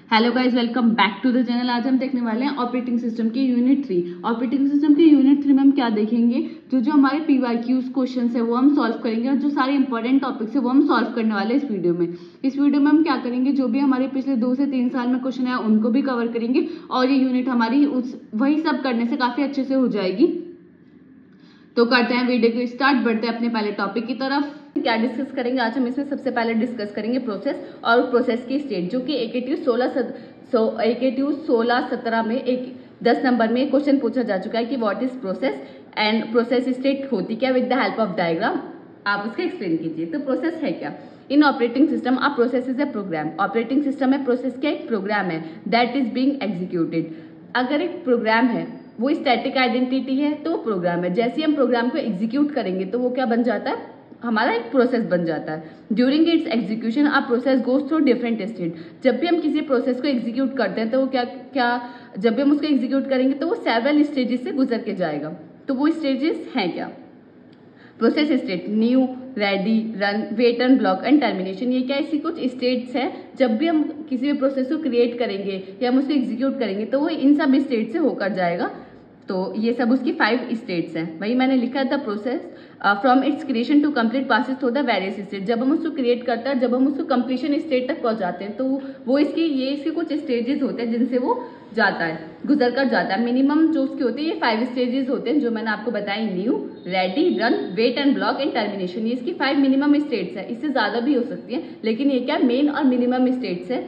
Hello guys, welcome back to the channel. आज हम देखने वाले हैं ऑपरेटिंग सिस्टम की यूनिट 3। ऑपरेटिंग सिस्टम की यूनिट 3 में हम क्या देखेंगे, जो हमारे पीवाईक्यूज क्वेश्चंस है वो हम सॉल्व करेंगे और जो सारे इंपॉर्टेंट टॉपिक्स है वो हम सॉल्व करने वाले हैं इस वीडियो में। इस वीडियो में हम क्या करेंगे, जो भी हमारे पिछले 2 से 3 साल में क्वेश्चन है उनको भी कवर करेंगे और ये यूनिट हमारी वही सब करने से काफी अच्छे से हो जाएगी। तो करते हैं वीडियो को स्टार्ट, बढ़ते हैं अपने पहले टॉपिक की तरफ। क्या डिस्कस करेंगे आज हम इसमें, सबसे पहले डिस्कस करेंगे प्रोसेस और प्रोसेस की स्टेट, जो कि एकेटीव 16-17 में 10 नंबर में क्वेश्चन पूछा जा चुका है कि what is process and process state होती क्या, with the help of diagram आप उसका एक्सप्लेन कीजिए। तो प्रोसेस है क्या? In operating system a process is a program. Operating system में प्रोसेस क्या एक प्रोग्राम है दैट इज बीइंग एग्जीक्यूटेड। अगर एक प्रोग्राम है वो स्टैटिक आइडेंटिटी है तो वो प्रोग्राम है। जैसे हम प्रोग्राम को एग्जीक्यूट करेंगे तो वो क्या बन जाता है, हमारा एक प्रोसेस बन जाता है। During its execution a process goes through different stage. जब भी हम किसी प्रोसेस को एग्जीक्यूट करते हैं तो वो जब भी हम उसको एग्जीक्यूट करेंगे तो वो सेवरल स्टेजेस से गुजर के जाएगा। तो वो स्टेजेस हैं क्या? Process state new, ready, run, wait and block and termination. ये क्या ऐसी कुछ स्टेट्स हैं जब भी हम किसी भी प्रोसेस को क्रिएट करेंगे या हम उसको एग्जीक्यूट करेंगे तो वो इन सब स्टेट से होकर जाएगा। तो ये सब उसकी 5 स्टेट्स हैं। वही मैंने लिखा था, process from its creation to complete passes through the various state. जब हम उसको क्रिएट करते हैं, जब हम उसको कंप्लीशन स्टेट तक पहुंचाते हैं तो वो इसके कुछ स्टेजेस होते हैं जिनसे वो जाता है, गुजर कर जाता है। मिनिमम जो उसके होते हैं ये 5 स्टेजेस होते हैं जो मैंने आपको बताई, new, ready, run, wait and block and termination. ये इसकी 5 मिनिमम स्टेट्स है। इससे ज्यादा भी हो सकती है लेकिन ये क्या मेन और मिनिमम स्टेट्स है।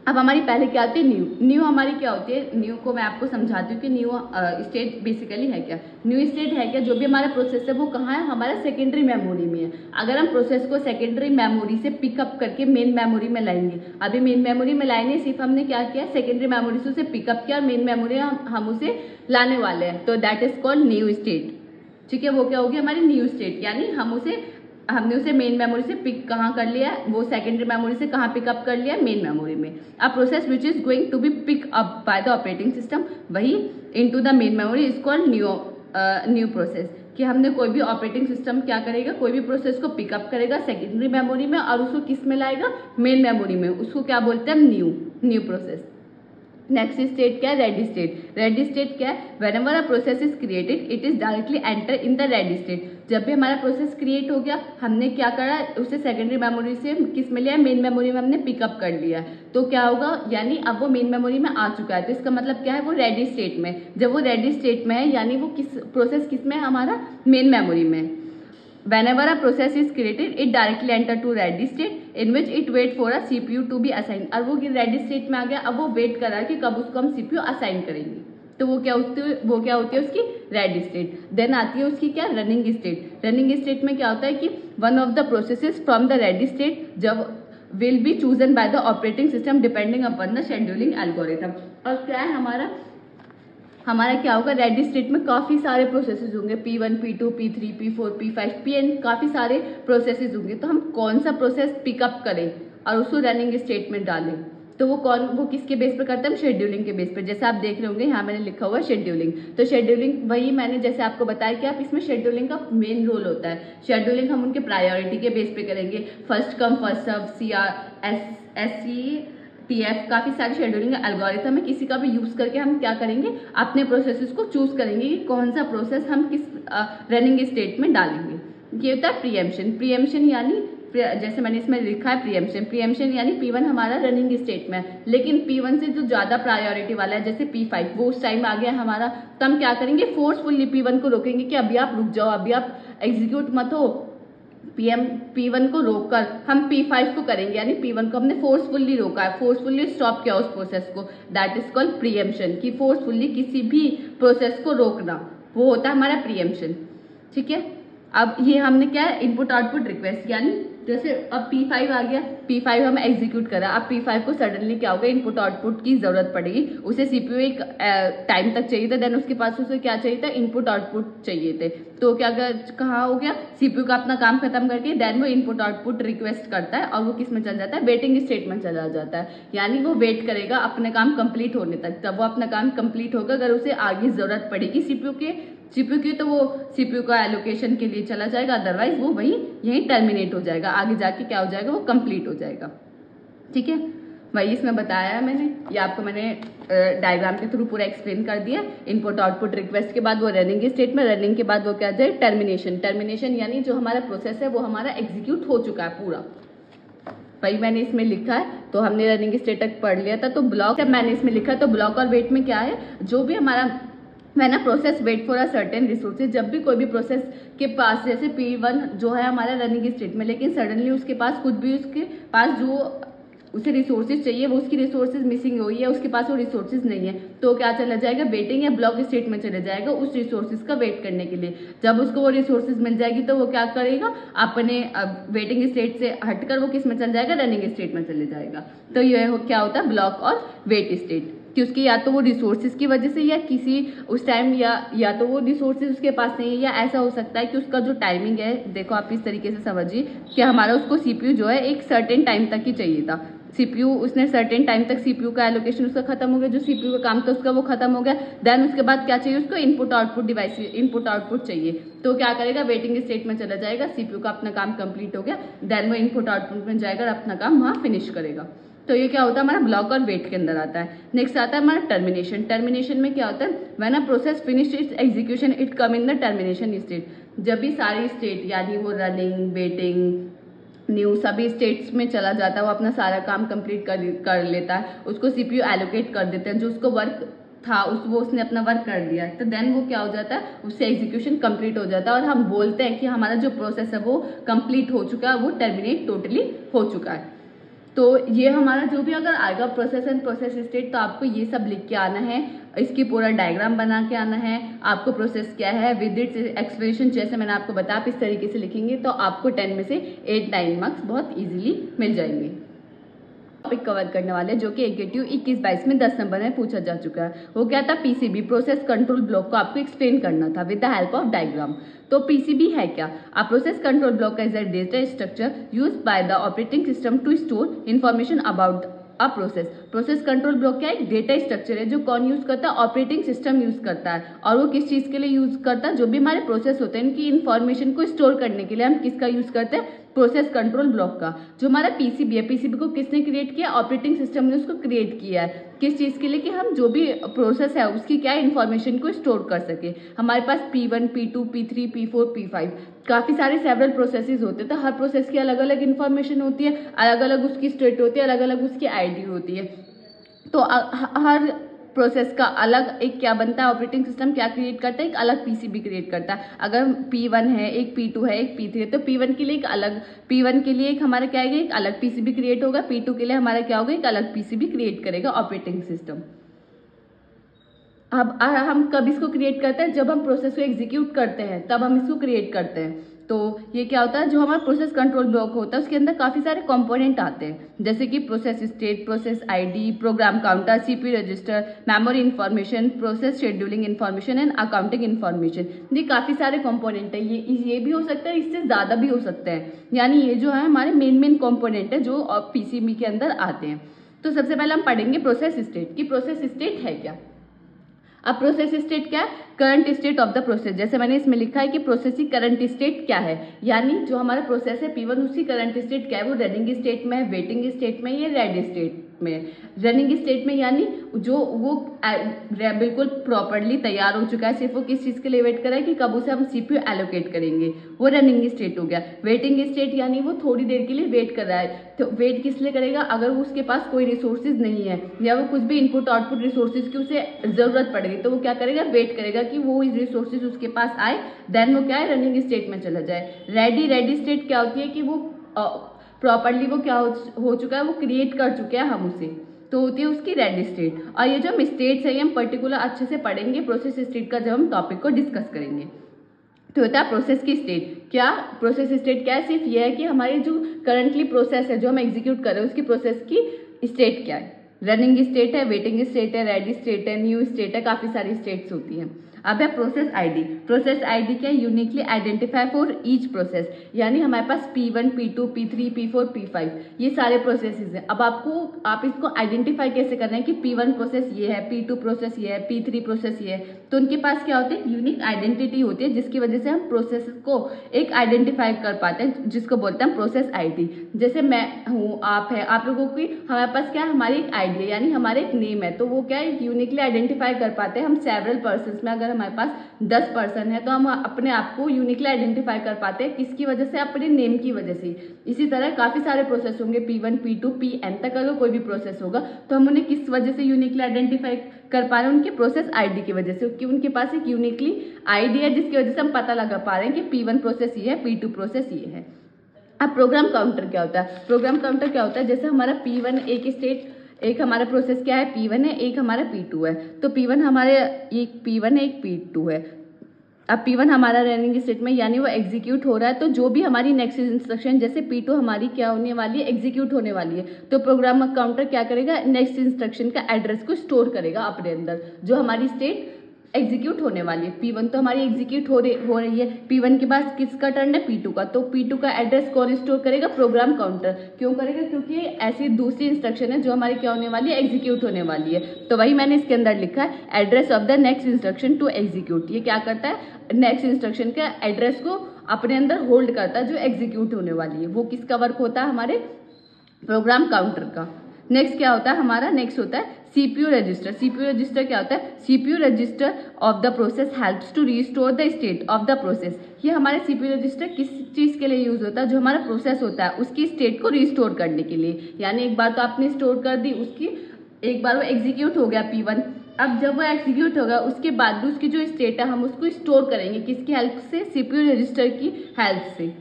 अब हमारी पहले क्या आती है, न्यू। न्यू हमारी क्या होती है, न्यू को मैं आपको समझाती हूँ कि न्यू स्टेट बेसिकली है क्या। न्यू स्टेट है क्या, जो भी हमारा प्रोसेस है वो कहाँ है, हमारा सेकेंडरी मेमोरी में है। अगर हम प्रोसेस को सेकेंडरी मेमोरी से पिकअप करके मेन मेमोरी में लाएंगे, अभी मेन मेमोरी में लाएंगे, सिर्फ हमने क्या किया, सेकेंडरी मेमोरी से उसे पिकअप किया और मेन मेमोरी हम उसे लाने वाले हैं, तो that is called new state. ठीक है, वो क्या होगी हमारी न्यू स्टेट, यानी हमने उसे मेन मेमोरी से पिक कहाँ कर लिया, वो सेकेंडरी मेमोरी से कहाँ पिकअप कर लिया, मेन मेमोरी में। A process which is going to be pick up by the operating system वही into the main memory is called new process. कि हमने कोई भी ऑपरेटिंग सिस्टम क्या करेगा, कोई भी प्रोसेस को पिकअप करेगा सेकेंडरी मेमोरी में और उसको किस में लाएगा, मेन मेमोरी में। उसको क्या बोलते हैं, न्यू प्रोसेस। नेक्स्ट स्टेट क्या है, रेडी स्टेट। रेडी स्टेट क्या है, whenever a process is created it is directly enter in the ready state. जब भी हमारा प्रोसेस क्रिएट हो गया, हमने क्या करा, उसे सेकेंडरी मेमोरी से किस में लिया, मेन मेमोरी में हमने पिकअप कर लिया, तो क्या होगा, यानी अब वो मेन मेमोरी में आ चुका है। तो इसका मतलब क्या है, वो रेडी स्टेट में। जब वो रेडी स्टेट में है यानी वो प्रोसेस किस में है, हमारा मेन मेमोरी में। Whenever a process is created, it directly enter to ready state in which it wait for a CPU to be assigned। और वो रेडी स्टेट में आ गया, अब वो वेट कर रहा है कि कब उसको हम CPU असाइन करेंगे। तो वो क्या होती है उसकी रेडी स्टेट। देन आती है उसकी क्या, रनिंग स्टेट। रनिंग स्टेट में क्या होता है कि one of the processes from the ready state जब will be chosen by the operating system depending upon the scheduling algorithm. और क्या है हमारा क्या होगा, रेडी स्टेट में काफी सारे प्रोसेसेस होंगे, P1, P2, P3, P4, P5, Pn, काफी सारे प्रोसेसेस होंगे। तो हम कौन सा प्रोसेस पिकअप करें और उसको रनिंग स्टेट में डालें, तो वो किसके बेस पे करते हैं, शेड्यूलिंग के बेस पे। जैसे आप देख रहे होंगे यहाँ मैंने लिखा हुआ है शेड्यूलिंग। तो शेड्यूलिंग वही मैंने जैसे आपको बताया कि आप इसमें शेड्यूलिंग का मेन रोल होता है। शेड्यूलिंग हम उनके प्रायोरिटी के बेस पे करेंगे, first come first serve, TF, काफी सारी शेड्यूलिंग एल्गोरिथम है। किसी का भी यूज करके हम क्या करेंगे, अपने प्रोसेसेस को चूज करेंगे कि कौन सा प्रोसेस हम किस रनिंग स्टेट में डालेंगे। ये होता है प्रीएम्पशन। प्रीएम्पशन यानी जैसे मैंने इसमें लिखा है प्रीएम्पशन यानी P1 हमारा रनिंग स्टेट में है, लेकिन P1 से जो ज्यादा प्रायोरिटी वाला है जैसे P5 वो उस टाइम आ गया हमारा, तो हम क्या करेंगे, फोर्सफुली P1 को रोकेंगे कि अभी आप रुक जाओ, अभी आप एग्जीक्यूट मत हो। P1 को रोककर हम P5 को करेंगे, यानी P1 को हमने फोर्सफुली रोका है, फोर्सफुली स्टॉप किया उस प्रोसेस को, दैट इज कॉल्ड प्रीएम्पशन। कि फोर्सफुली किसी भी प्रोसेस को रोकना, वो होता है हमारा प्रीएम्पशन। ठीक है, अब ये हमने क्या है, इनपुट आउटपुट रिक्वेस्ट, यानी जैसे अब P5 आ गया, P5 हम एग्जीक्यूट करा, अब P5 को सडनली क्या होगा, इनपुट आउटपुट की जरूरत पड़ेगी। उसे CPU एक टाइम तक चाहिए था, देन उसके पास उसे क्या चाहिए था, इनपुट आउटपुट चाहिए थे। तो क्या कहाँ हो गया, CPU का अपना काम खत्म करके देन वो इनपुट आउटपुट रिक्वेस्ट करता है और वो किस में चल जाता है, वेटिंग स्टेट में चला जाता है। यानी वो वेट करेगा अपने काम कंप्लीट होने तक। जब वो अपना काम कंप्लीट होगा, अगर उसे आगे जरूरत पड़ेगी CPU की, तो वो CPU का एलोकेशन के लिए चला जाएगा, अदरवाइज वो वही यहीं टर्मिनेट हो जाएगा, आगे जाके क्या हो जाएगा, वो कंप्लीट हो जाएगा। ठीक है, वही इसमें बताया है मैंने, ये आपको मैंने डायग्राम के थ्रू पूरा एक्सप्लेन कर दिया। इनपुट आउटपुट रिक्वेस्ट के बाद वो रनिंग स्टेट में, रनिंग के बाद वो क्या जाए टर्मिनेशन। टर्मिनेशन यानी जो हमारा प्रोसेस है वो हमारा एग्जीक्यूट हो चुका है पूरा, वही मैंने इसमें लिखा है। तो हमने रनिंग स्टेट तक पढ़ लिया था। तो ब्लॉक जब मैंने इसमें लिखा तो ब्लॉक और वेट में क्या है, जो भी हमारा when a process wait for a certain resources, जब भी कोई भी प्रोसेस के पास, जैसे P1 जो है हमारा रनिंग स्टेट में, लेकिन सडनली उसके पास कुछ भी, उसके पास जो उसे रिसोर्सेज चाहिए वो उसकी रिसोर्सेज मिसिंग हुई है, उसके पास वो रिसोर्सेज नहीं है, तो क्या चला जाएगा वेटिंग या ब्लॉक स्टेट में चले जाएगा उस रिसोर्सेज का वेट करने के लिए। जब उसको वो रिसोर्सेज मिल जाएगी तो वो क्या करेगा, अपने वेटिंग स्टेट से हटकर वो किस में चल जाएगा, रनिंग स्टेट में चले जाएगा। तो ये क्या होता है ब्लॉक और वेट स्टेट, कि उसकी या तो वो रिसोर्सेज की वजह से या किसी उस टाइम या तो वो रिसोर्सेज उसके पास नहीं है, या ऐसा हो सकता है कि उसका जो टाइमिंग है, देखो आप इस तरीके से समझिए कि हमारा उसको सीपीयू जो है एक सर्टेन टाइम तक ही चाहिए था। सीपीयू उसने सर्टेन टाइम तक सीपीयू का एलोकेशन उसका खत्म हो गया, जो सीपीयू का काम था उसका वो खत्म हो गया। देन उसके बाद क्या चाहिए उसको, input output device, input output चाहिए। तो क्या करेगा, वेटिंग स्टेट में चला जाएगा, सीपीयू का अपना काम कंप्लीट हो गया, देन वो इनपुट आउटपुट में जाएगा और अपना काम वहाँ फिनिश करेगा। तो ये क्या होता है हमारा ब्लॉक और वेट के अंदर आता है। नेक्स्ट आता है हमारा टर्मिनेशन। टर्मिनेशन में क्या होता है, when a process finish it's execution it come in the termination state. जब भी सारी स्टेट यानी वो रनिंग, वेटिंग, न्यू सभी स्टेट्स में चला जाता है, वो अपना सारा काम कंप्लीट कर लेता है, उसको सीपीयू एलोकेट कर देते हैं, जो उसको वर्क था वो उसने अपना वर्क कर दिया, तो देन वो क्या हो जाता है, उससे एग्जीक्यूशन कंप्लीट हो जाता है और हम बोलते हैं कि हमारा जो प्रोसेस है वो कंप्लीट हो चुका है, वो टर्मिनेट टोटली हो चुका है। तो ये हमारा जो भी अगर आएगा प्रोसेस एंड प्रोसेस स्टेट, तो आपको ये सब लिख के आना है, इसकी पूरा डायग्राम बना के आना है, आपको प्रोसेस क्या है विद इट्स एक्सप्लेनेशन, जैसे मैंने आपको बताया आप इस तरीके से लिखेंगे तो आपको 10 में से 8-9 मार्क्स बहुत इजीली मिल जाएंगे। टॉपिक कवर करने वाले जो कि एग्जीक्यूटिव 21-22 में 10 नंबर में पूछा जा चुका है, वो क्या था, पीसीबी प्रोसेस कंट्रोल ब्लॉक को आपको एक्सप्लेन करना था with the help of diagram. तो पीसीबी है क्या, a process control block is a data structure used by the operating system to store information about a process. Process control block क्या है, एक डेटा स्ट्रक्चर है जो कौन यूज करता है, ऑपरेटिंग सिस्टम यूज करता है। और वो किस चीज के लिए यूज करता है, जो भी हमारे प्रोसेस होते हैं इनकी इन्फॉर्मेशन को स्टोर करने के लिए हम किसका यूज करते हैं, प्रोसेस कंट्रोल ब्लॉक का। जो हमारा पीसीबी है, पीसीबी को किसने क्रिएट किया, ऑपरेटिंग सिस्टम ने उसको क्रिएट किया है, किस चीज के लिए, कि हम जो भी प्रोसेस है उसकी क्या इन्फॉर्मेशन को स्टोर कर सके। हमारे पास P1, P2, P3, P4, P5 काफी सारे सेवरल प्रोसेसेस होते हैं, तो हर प्रोसेस की अलग अलग इन्फॉर्मेशन होती है, अलग अलग उसकी स्टेट होती है, अलग अलग उसकी आईडी होती है। तो हर प्रोसेस का अलग एक क्या बनता है, ऑपरेटिंग सिस्टम क्या क्रिएट करता है, एक अलग पीसीबी क्रिएट करता है। अगर P1 है, एक P2 है, एक P3 है, तो P1 के लिए एक अलग, P1 के लिए एक हमारा क्या है, एक अलग पीसीबी क्रिएट होगा, P2 के लिए हमारा क्या होगा, एक अलग पीसीबी क्रिएट करेगा ऑपरेटिंग सिस्टम। अब हम कब इसको क्रिएट करते हैं, जब हम प्रोसेस को एग्जीक्यूट करते हैं तब हम इसको क्रिएट करते हैं। तो ये क्या होता है, जो हमारा प्रोसेस कंट्रोल ब्लॉक होता है उसके अंदर काफी सारे कंपोनेंट आते हैं, जैसे कि process state, process ID, program counter, CPU register, memory information, process scheduling information and accounting information. ये काफी सारे कंपोनेंट है, ये भी हो सकता है, इससे ज्यादा भी हो सकते हैं। यानी ये जो है हमारे मेन कंपोनेंट है जो पीसीबी के अंदर आते हैं। तो सबसे पहले हम पढ़ेंगे प्रोसेस स्टेट की प्रोसेस स्टेट है क्या। अब प्रोसेस स्टेट क्या है, current state of the process. जैसे मैंने इसमें लिखा है कि प्रोसेस की करंट स्टेट क्या है, यानी जो हमारा प्रोसेस है P1 उसकी करंट स्टेट क्या है, वो रनिंग स्टेट में है, वेटिंग स्टेट में, या रेडी स्टेट में। रनिंग स्टेट में यानी जो वो बिल्कुल प्रॉपरली तैयार हो चुका है, सिर्फ वो किस चीज के लिए वेट कर रहा है कि कब उसे हम सीपीयू एलोकेट करेंगे, वो रनिंग स्टेट हो गया। वेटिंग स्टेट यानी वो थोड़ी देर के लिए वेट कर रहा है, तो वेट किस लिए करेगा, अगर उसके पास कोई रिसोर्सेज नहीं है या वो कुछ भी इनपुट आउटपुट रिसोर्सेज की उसे जरूरत पड़ेगी, तो वो क्या करेगा, वेट करेगा कि वो रिसोर्सेज उसके पास आए, देन वो क्या है, रनिंग स्टेट में चला जाए। रेडी स्टेट क्या होती है कि वो प्रॉपरली वो क्या हो चुका है, वो क्रिएट कर चुके हैं हम उसे, तो होती है उसकी रेडी स्टेट। और ये जो हम स्टेट्स है ये हम पर्टिकुलर अच्छे से पढ़ेंगे प्रोसेस स्टेट का जब हम टॉपिक को डिस्कस करेंगे। तो होता है प्रोसेस की स्टेट। क्या प्रोसेस स्टेट क्या है, सिर्फ ये है कि हमारी जो करंटली प्रोसेस है जो हम एग्जीक्यूट कर रहे हैं उसकी प्रोसेस की स्टेट क्या है, रनिंग स्टेट है, वेटिंग स्टेट है, रेडी स्टेट है, न्यू स्टेट है, काफी सारी स्टेट्स होती हैं। अब है प्रोसेस आईडी। प्रोसेस आईडी क्या है? Uniquely identify for each process, यानी हमारे पास P1, P2, P3, P4, P5 ये सारे प्रोसेसेस हैं। अब आप इसको आइडेंटिफाई कैसे कर रहे हैं कि P1 प्रोसेस ये है, P2 प्रोसेस ये है, P3 प्रोसेस ये है, तो उनके पास क्या होती है? यूनिक आइडेंटिटी होती है, जिसकी वजह से हम प्रोसेस को एक आइडेंटिफाई कर पाते हैं, जिसको बोलते हैं प्रोसेस आईडी। जैसे मैं हूँ, आप है, आप लोगों की हमारे पास क्या है? हमारी एक आईडी है, यानी हमारे एक नेम है, तो वो क्या है? यूनिकली आइडेंटिफाई कर पाते हैं हम सेवरल पर्सन में। अगर हमारे पास 10 पर्सन है तो हम अपने आप को यूनिकली आइडेंटिफाई कर पाते हैं, किसकी वजह से? अपने नेम की वजह से। इसी तरह काफी सारे प्रोसेस होंगे, P1, P2, Pn तक अगर कोई भी प्रोसेस होगा तो हम उन्हें किस वजह से यूनिकली आइडेंटिफाई कर पा रहे हैं? उनके प्रोसेस आईडी की वजह से, क्योंकि उनके पास एक यूनिकली आईडी है, जिसकी वजह से हम पता लगा पा रहे हैं कि P1 प्रोसेस ये है, P2 प्रोसेस ये है। अब प्रोग्राम काउंटर क्या होता है? प्रोग्राम काउंटर क्या होता है? जैसे हमारा P1 एक हमारा प्रोसेस क्या है? P1 है, एक हमारा P2 है, तो P1 हमारे एक P1 है, एक P2 है। अब P1 हमारा रनिंग स्टेट में, यानी वो एग्जीक्यूट हो रहा है, तो जो भी हमारी नेक्स्ट इंस्ट्रक्शन, जैसे P2 हमारी क्या होने वाली है? एग्जीक्यूट होने वाली है, तो प्रोग्राम काउंटर क्या करेगा? नेक्स्ट इंस्ट्रक्शन का एड्रेस को स्टोर करेगा अपने अंदर, जो हमारी स्टेट एग्जीक्यूट होने वाली है। P1 तो हमारी एग्जीक्यूट हो रही है, P1 के बाद किसका टर्न है? P2 का, तो P2 का एड्रेस कौन स्टोर करेगा? Program counter. क्यों करेगा? क्योंकि ऐसी दूसरी इंस्ट्रक्शन है जो हमारी क्या होने वाली है? एग्जीक्यूट होने वाली है। तो वही मैंने इसके अंदर लिखा है, address of the next instruction to execute. ये क्या करता है? नेक्स्ट इंस्ट्रक्शन के एड्रेस को अपने अंदर होल्ड करता है, जो एग्जीक्यूट होने वाली है। वो किसका वर्क होता है? हमारे प्रोग्राम काउंटर का। नेक्स्ट क्या होता है हमारा? नेक्स्ट होता है CPU रजिस्टर। CPU रजिस्टर क्या होता है? CPU register of the process helps to restore the state of the process. ये हमारे CPU रजिस्टर किस चीज के लिए यूज होता है? जो हमारा प्रोसेस होता है उसकी स्टेट को रिस्टोर करने के लिए। यानी एक बार तो आपने स्टोर कर दी, उसकी एक बार वो एग्जीक्यूट हो गया P1, अब जब वो एग्जीक्यूट होगा उसके बाद उसकी जो स्टेट है हम उसको स्टोर करेंगे, किसकी हेल्प से? CPU रजिस्टर की हेल्प से,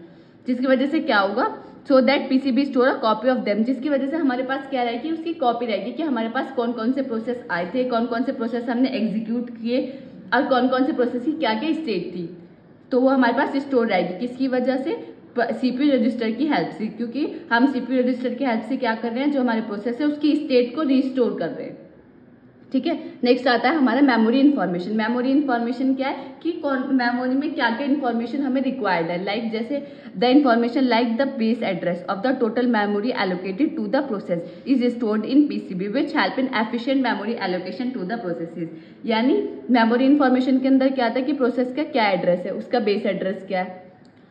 जिसकी वजह से क्या होगा? So that PCB store a copy of them, जिसकी वजह से हमारे पास क्या रहेगी? उसकी कॉपी रहेगी कि हमारे पास कौन कौन से प्रोसेस आए थे, कौन कौन से प्रोसेस हमने एग्जीक्यूट किए, और कौन कौन से प्रोसेस की क्या क्या स्टेट थी, तो वो हमारे पास स्टोर रहेगी। किसकी वजह से? CPU रजिस्टर की हेल्प से, क्योंकि हम CPU रजिस्टर की हेल्प से क्या कर रहे हैं? जो हमारे प्रोसेस है उसकी स्टेट को रिस्टोर कर रहे हैं। ठीक है। नेक्स्ट आता है हमारा मेमोरी इन्फॉर्मेशन। मेमोरी इन्फॉर्मेशन क्या है कि कौन मेमोरी में क्या क्या इन्फॉर्मेशन हमें रिक्वायर्ड है, लाइक जैसे the information like the base address of the total memory allocated to the process is stored in PCB which help in efficient memory allocation to the processes. यानी memory information के अंदर क्या आता है कि process का क्या एड्रेस है, उसका बेस एड्रेस क्या है,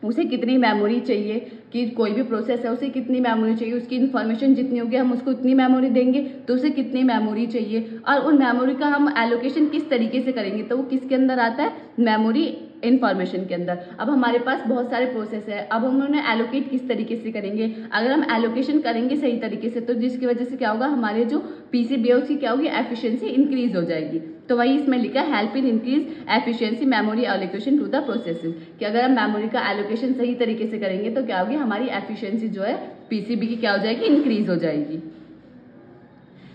उसे कितनी मेमोरी चाहिए, कि कोई भी प्रोसेस है उसे कितनी मेमोरी चाहिए, उसकी इन्फॉर्मेशन जितनी होगी हम उसको उतनी मेमोरी देंगे, तो उसे कितनी मेमोरी चाहिए, और उन मेमोरी का हम एलोकेशन किस तरीके से करेंगे, तो वो किसके अंदर आता है? मेमोरी इन्फॉर्मेशन के अंदर। अब हमारे पास बहुत सारे प्रोसेस है, अब हम उन्हें एलोकेट किस तरीके से करेंगे? अगर हम एलोकेशन करेंगे सही तरीके से तो जिसकी वजह से क्या होगा? हमारे जो PCB है उसकी क्या होगी? एफिशिएंसी इंक्रीज हो जाएगी। तो वही इसमें लिखा है help in increase efficiency memory allocation to the processes, कि अगर हम मेमोरी का एलोकेशन सही तरीके से करेंगे तो क्या होगी? हमारी एफिशिएंसी जो है PCB की क्या हो जाएगी? इंक्रीज हो जाएगी।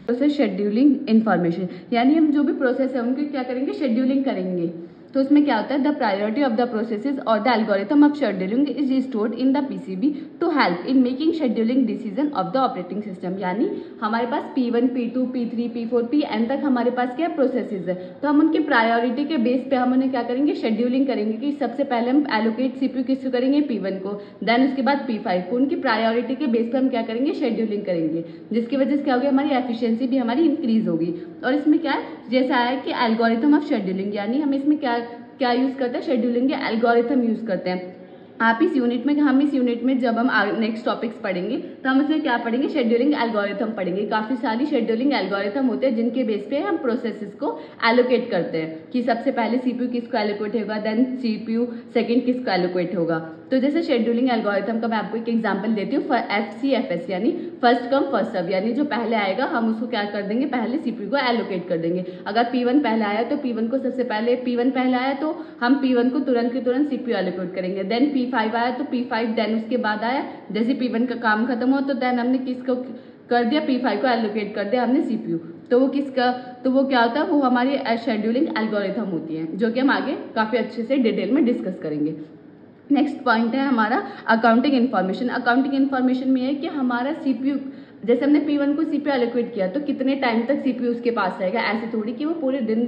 प्रोसेस शेड्यूलिंग इन्फॉर्मेशन, यानी हम जो भी प्रोसेस है उनकी क्या करेंगे? शेड्यूलिंग करेंगे। तो उसमें क्या होता है? The priority of the processes और the algorithm of scheduling is stored in the PCB to help in making scheduling decision of the operating system. यानी हमारे पास P1, P2, P3, P4, Pn तक हमारे पास क्या प्रोसेसेस है, तो हम उनकी प्रायोरिटी के बेस पे हम उन्हें क्या करेंगे? शेड्यूलिंग करेंगे, कि सबसे पहले हम एलोकेट CPU किसको करेंगे? P1 को, देन उसके बाद P5 को। उनकी प्रायोरिटी के बेस पे हम क्या करेंगे? शेड्यूलिंग करेंगे, जिसकी वजह से क्या होगी? हमारी एफिशिएंसी भी हमारी इंक्रीज होगी। और इसमें क्या है? जैसा है कि एल्गोरिथम ऑफ शेड्यूलिंग, यानी हम इसमें क्या यूज करते हैं? शेड्यूलिंग के एल्गोरिथम यूज करते हैं। हम इस यूनिट में जब हम नेक्स्ट टॉपिक्स पढ़ेंगे तो हम इसमें क्या पढ़ेंगे? शेड्यूलिंग एल्गोरिथम पढ़ेंगे। काफी सारी शेड्यूलिंग एल्गोरिथम होते हैं जिनके बेस पे हम प्रोसेसेस को एलोकेट करते हैं, कि सबसे पहले CPU किसको एलोकेट होगा, देन CPU सेकंड किसको एलोकेट होगा। तो जैसे शेड्यूलिंग एल्गोरिथम का मैं आपको एक एग्जांपल देती हूँ, FCFS यानी फर्स्ट कम फर्स्ट सर्व, यानी जो पहले आएगा हम उसको क्या कर देंगे? पहले CPU को एलोकेट कर देंगे। अगर P1 पहले आया तो P1 को सबसे पहले, P1 पहले आया तो हम P1 को तुरंत के तुरंत CPU एलोकेट करेंगे। देन P5 आया तो P5, देन उसके बाद आया जैसे P1 का काम खत्म हो तो देन हमने किसको कर दिया? P5 को एलोकेट कर दिया हमने CPU। तो वो क्या होता है? वो हमारी शेड्यूलिंग एल्गोरिथम होती है, जो कि हम आगे काफी अच्छे से डिटेल में डिस्कस करेंगे। नेक्स्ट पॉइंट है हमारा अकाउंटिंग इन्फॉर्मेशन। अकाउंटिंग इन्फॉर्मेशन में है कि हमारा CPU जैसे हमने P1 को CPU एलोकेट किया तो कितने टाइम तक CPU उसके पास रहेगा, ऐसे थोड़ी कि वो पूरे दिन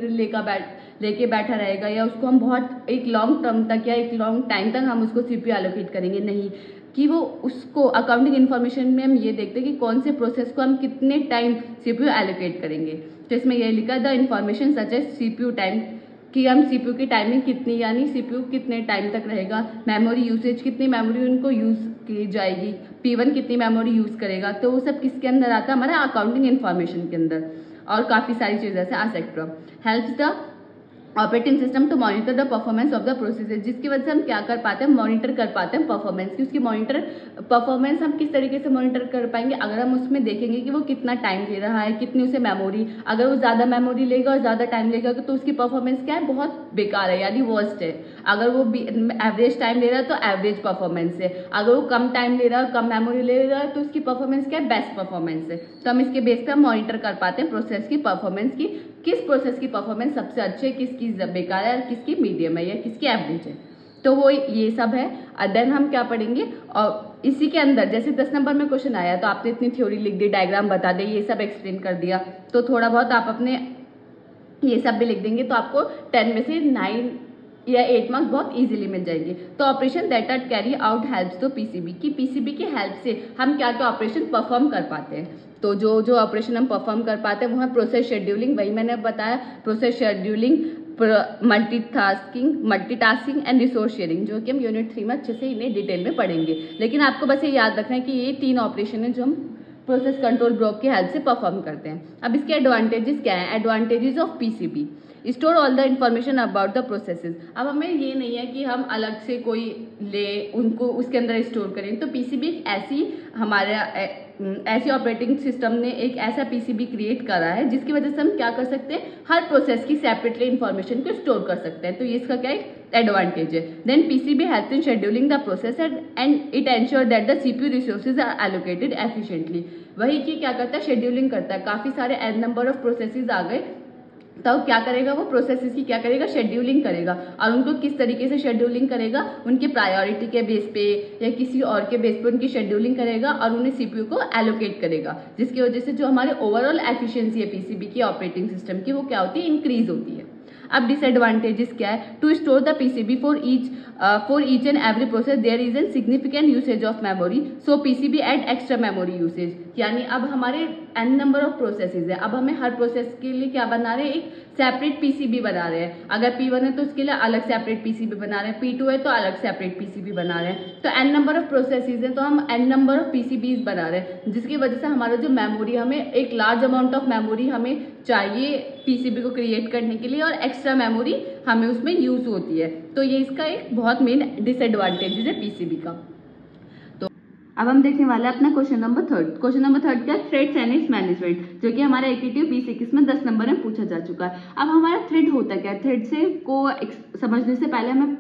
लेके बैठा रहेगा या उसको हम बहुत एक लॉन्ग टर्म तक या एक लॉन्ग टाइम तक हम उसको CPU एलोकेट करेंगे, नहीं, कि वो उसको अकाउंटिंग इन्फॉर्मेशन में हम ये देखते हैं कि कौन से प्रोसेस को हम कितने टाइम CPU एलोकेट करेंगे। तो इसमें ये लिखा है the information such as CPU time, कि हम CPU की टाइमिंग कितनी, यानी CPU कितने टाइम तक रहेगा, मेमोरी यूसेज कितनी मेमोरी उनको यूज़ की जाएगी, P1 कितनी मेमोरी यूज़ करेगा, तो वो सब किसके अंदर आता है, हमारा अकाउंटिंग इन्फॉर्मेशन के अंदर। और काफ़ी सारी चीज़ें जैसे etcetera helps the operating system to monitor the performance of the process, जिसकी वजह से हम क्या कर पाते हैं, मॉनिटर कर पाते हैं परफॉर्मेंस की। उसकी मॉनिटर परफॉर्मेंस हम किस तरीके से मॉनिटर कर पाएंगे, अगर हम उसमें देखेंगे कि वो कितना टाइम ले रहा है, कितनी उसे मेमोरी, अगर वो ज़्यादा मेमोरी लेगा और ज़्यादा टाइम लेगा तो उसकी परफॉर्मेंस क्या है, बहुत बेकार है, यानी वर्स्ट है। अगर वो एवरेज टाइम ले रहा है तो एवरेज परफॉर्मेंस है, अगर वो कम टाइम ले रहा है, कम मेमोरी ले रहा है तो उसकी परफॉर्मेंस क्या है, बेस्ट परफॉर्मेंस है। तो हम इसके बेस पे हम मॉनिटर कर पाते हैं प्रोसेस की परफॉर्मेंस की, किस प्रोसेस की परफॉर्मेंस सबसे अच्छी है, किसकी बेकार है, किसकी मीडियम है या किसकी एवरेज है। तो वो ये सब है। देन हम क्या पढ़ेंगे, और इसी के अंदर जैसे 10 नंबर में क्वेश्चन आया तो आपने इतनी थ्योरी लिख दी, डायग्राम बता दे, ये सब एक्सप्लेन कर दिया, तो थोड़ा बहुत आप अपने ये सब भी लिख देंगे तो आपको 10 में से 9 या 8 मार्क्स बहुत इजीली मिल जाएंगे। तो operation that are carry out helps to PCB, की पीसीबी की हेल्प से हम क्या क्या ऑपरेशन परफॉर्म कर पाते हैं। तो जो ऑपरेशन हम परफॉर्म कर पाते हैं वो है प्रोसेस शेड्यूलिंग, वही मैंने बताया, process scheduling, multitasking and resource sharing, जो कि हम यूनिट 3 में अच्छे से इन्हें डिटेल में पढ़ेंगे। लेकिन आपको बस ये याद रखना है कि ये 3 ऑपरेशन है जो हम प्रोसेस कंट्रोल ब्लॉक की हेल्प से परफॉर्म करते हैं। अब इसके एडवांटेजेस क्या है, advantages of PCB, store all the information about the processes. अब हमें ये नहीं है कि हम अलग से कोई ले उनको उसके अंदर स्टोर करें, तो पीसीबी ऐसी ऑपरेटिंग सिस्टम ने एक ऐसा पीसीबी क्रिएट करा है जिसकी वजह से हम क्या कर सकते हैं, हर प्रोसेस की सेपरेटली इन्फॉर्मेशन को स्टोर कर सकते हैं। तो ये इसका क्या एडवांटेज है। Then PCB help in scheduling the process and it ensure that the CPU resources are allocated efficiently. वही कि क्या करता है, शेड्यूलिंग करता है, काफी सारे एन नंबर ऑफ प्रोसेसेस आ गए तो क्या करेगा, वो प्रोसेसेस की क्या करेगा, शेड्यूलिंग करेगा। और उनको किस तरीके से शेड्यूलिंग करेगा, उनके प्रायोरिटी के बेस पे या किसी और के बेस पे उनकी शेड्यूलिंग करेगा और उन्हें सीपीयू को एलोकेट करेगा, जिसकी वजह से जो हमारे ओवरऑल एफिशिएंसी है पीसीबी की ऑपरेटिंग सिस्टम की, वो क्या होती है, इंक्रीज होती है। अब डिसएडवांटेजेस क्या है, to store the PCB for each and every process there is an significant usage of memory, so PCB add extra memory usage. यानी अब हमारे एन नंबर ऑफ प्रोसेसेस है, अब हमें हर प्रोसेस के लिए क्या बना रहे हैं, एक सेपरेट पीसीबी बना रहे हैं। अगर P1 है तो उसके लिए अलग सेपरेट पीसीबी बना रहे हैं, P2 है तो अलग सेपरेट पीसीबी बना रहे हैं। तो एन नंबर ऑफ प्रोसेसेस है तो हम एन नंबर ऑफ पीसीबीज बना रहे हैं, जिसकी वजह से हमारा जो मेमोरी, हमें एक लार्ज अमाउंट ऑफ मेमोरी हमें चाहिए पीसीबी को क्रिएट करने के लिए और एक्स्ट्रा मेमोरी हमें उसमें यूज होती है। तो ये इसका एक बहुत मेन डिसएडवांटेज है पीसीबी का। अब हम देखने वाले हैं अपना क्वेश्चन नंबर 3। क्वेश्चन नंबर 3 क्या, थ्रेड्स एंड इट्स मैनेजमेंट, जो कि हमारा एकीटिव 2021 में 10 नंबर में पूछा जा चुका है। अब हमारा थ्रेड होता क्या है, थ्रेड से को समझने से पहले हमें